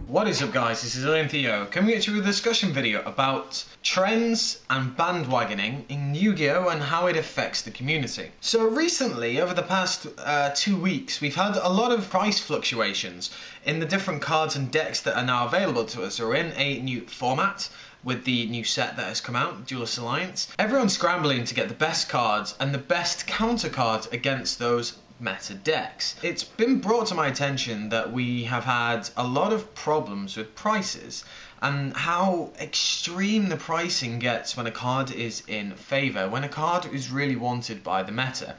What is up guys, this is Alien Theo, coming at you with a discussion video about trends and bandwagoning in Yu-Gi-Oh! And how it affects the community. So recently, over the past 2 weeks, we've had a lot of price fluctuations in the different cards and decks that are now available to us. We're in a new format with the new set that has come out, Duelist Alliance. Everyone's scrambling to get the best cards and the best counter cards against those meta decks. It's been brought to my attention that we have had a lot of problems with prices and how extreme the pricing gets when a card is in favour, when a card is really wanted by the meta.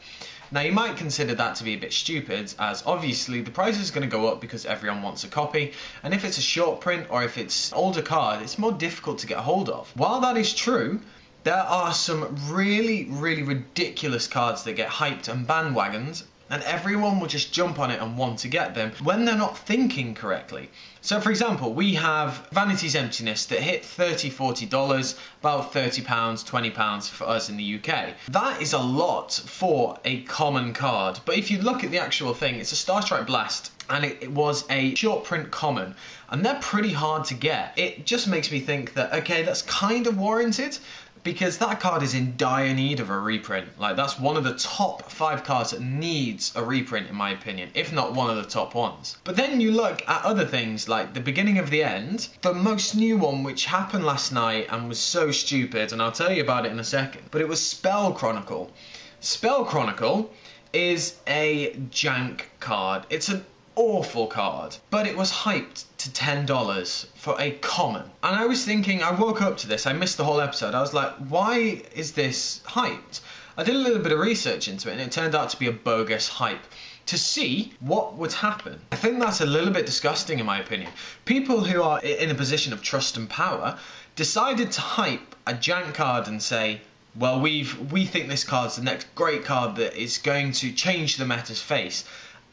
Now you might consider that to be a bit stupid, as obviously the price is going to go up because everyone wants a copy, and if it's a short print or if it's an older card, it's more difficult to get a hold of. While that is true, there are some really ridiculous cards that get hyped and bandwagons, and everyone will just jump on it and want to get them when they're not thinking correctly. So for example, we have Vanity's Emptiness that hit $30, $40, about £30, £20 for us in the UK. That is a lot for a common card, but if you look at the actual thing, it's a Starstrike Blast, and it was a short print common, and they're pretty hard to get. It just makes me think that, okay, that's kind of warranted, because that card is in dire need of a reprint. Like, that's one of the top 5 cards that needs a reprint in my opinion, if not one of the top ones. But then you look at other things like the Beginning of the End, the most new one which happened last night and was so stupid, and I'll tell you about it in a second, but it was Spell Chronicle. Spell Chronicle is a jank card. It's an awful card, but it was hyped to $10 for a common. And I was thinking, I woke up to this, I missed the whole episode, I was like, why is this hyped? I did a little bit of research into it and it turned out to be a bogus hype to see what would happen. I think that's a little bit disgusting in my opinion. People who are in a position of trust and power decided to hype a jank card and say, well, we think this card's the next great card that is going to change the meta's face.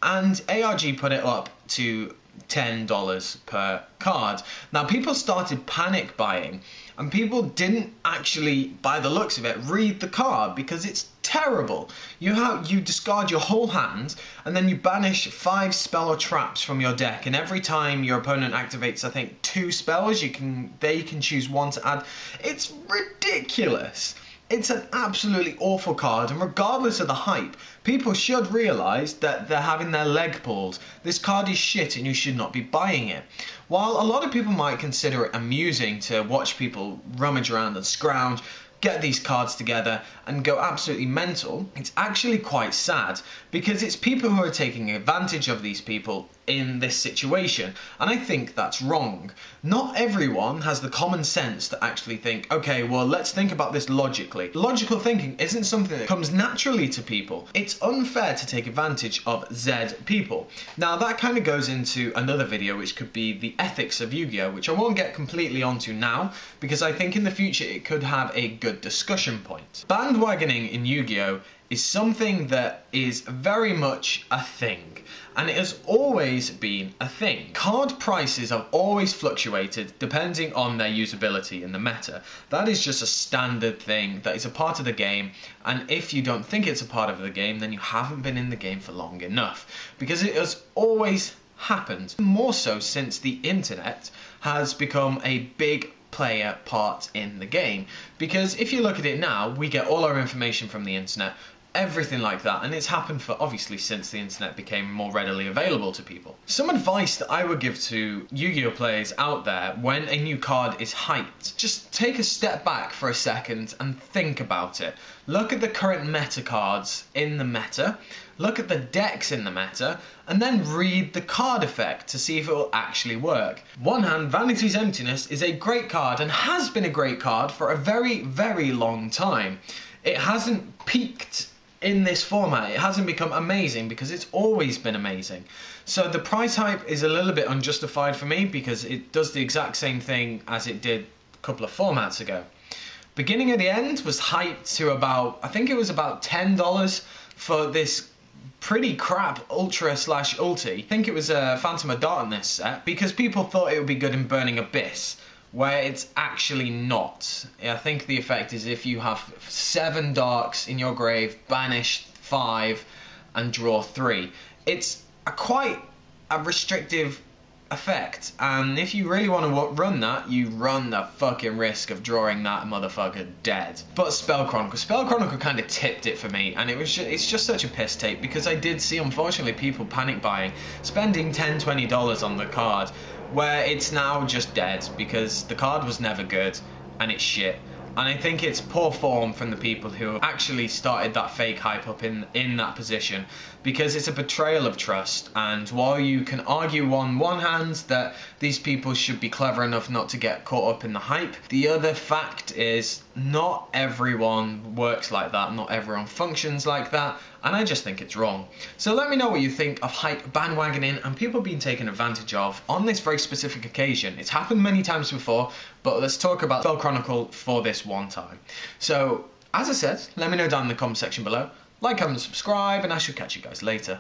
And ARG put it up to $10 per card. Now people started panic buying, and people didn't actually, by the looks of it, read the card because it's terrible. You discard your whole hand and then you banish 5 spell or traps from your deck, and every time your opponent activates, I think, 2 spells, they can choose 1 to add. It's ridiculous. It's an absolutely awful card, and regardless of the hype, people should realise that they're having their leg pulled. This card is shit and you should not be buying it. While a lot of people might consider it amusing to watch people rummage around and scrounge, get these cards together and go absolutely mental, it's actually quite sad, because it's people who are taking advantage of these people in this situation, and I think that's wrong. Not everyone has the common sense to actually think, okay, well, let's think about this logically. Logical thinking isn't something that comes naturally to people. It's unfair to take advantage of Z people. Now that kind of goes into another video, which could be the ethics of Yu-Gi-Oh!, which I won't get completely onto now, because I think in the future it could have a good discussion point. Bandwagoning in Yu-Gi-Oh! Is something that is very much a thing, and it has always been a thing. Card prices have always fluctuated depending on their usability in the meta. That is just a standard thing that is a part of the game, and if you don't think it's a part of the game, then you haven't been in the game for long enough, because it has always happened, more so since the internet has become a big player part in the game. Because if you look at it now, we get all our information from the internet, everything like that, and it's happened for obviously since the internet became more readily available to people. Some advice that I would give to Yu-Gi-Oh! Players out there when a new card is hyped: just take a step back for a second and think about it. Look at the current meta cards in the meta, look at the decks in the meta, and then read the card effect to see if it will actually work. One hand, Vanity's Emptiness is a great card and has been a great card for a very long time. It hasn't peaked in this format, it hasn't become amazing because it's always been amazing. So the price hype is a little bit unjustified for me, because it does the exact same thing as it did a couple of formats ago. Beginning of the End was hyped to about, I think it was about $10 for this pretty crap Ultra / Ulti. I think it was a Phantom of Dart in this set, because people thought it would be good in Burning Abyss, where it's actually not. I think the effect is if you have 7 darks in your grave, banish 5 and draw 3. It's quite a restrictive effect, and if you really want to run that, you run the fucking risk of drawing that motherfucker dead. But Spell Chronicle kind of tipped it for me, and it's just such a piss take, because I did see, unfortunately, people panic buying, spending $10-20 on the card, where it's now just dead because the card was never good and it's shit. And I think it's poor form from the people who actually started that fake hype up in that position, because it's a betrayal of trust. And while you can argue on one hand that these people should be clever enough not to get caught up in the hype, the other fact is not everyone works like that, not everyone functions like that, and I just think it's wrong. So let me know what you think of hype bandwagoning and people being taken advantage of on this very specific occasion. It's happened many times before, but let's talk about Spell Chronicle for this one time. So, as I said, let me know down in the comment section below. Like, comment, subscribe, and I shall catch you guys later.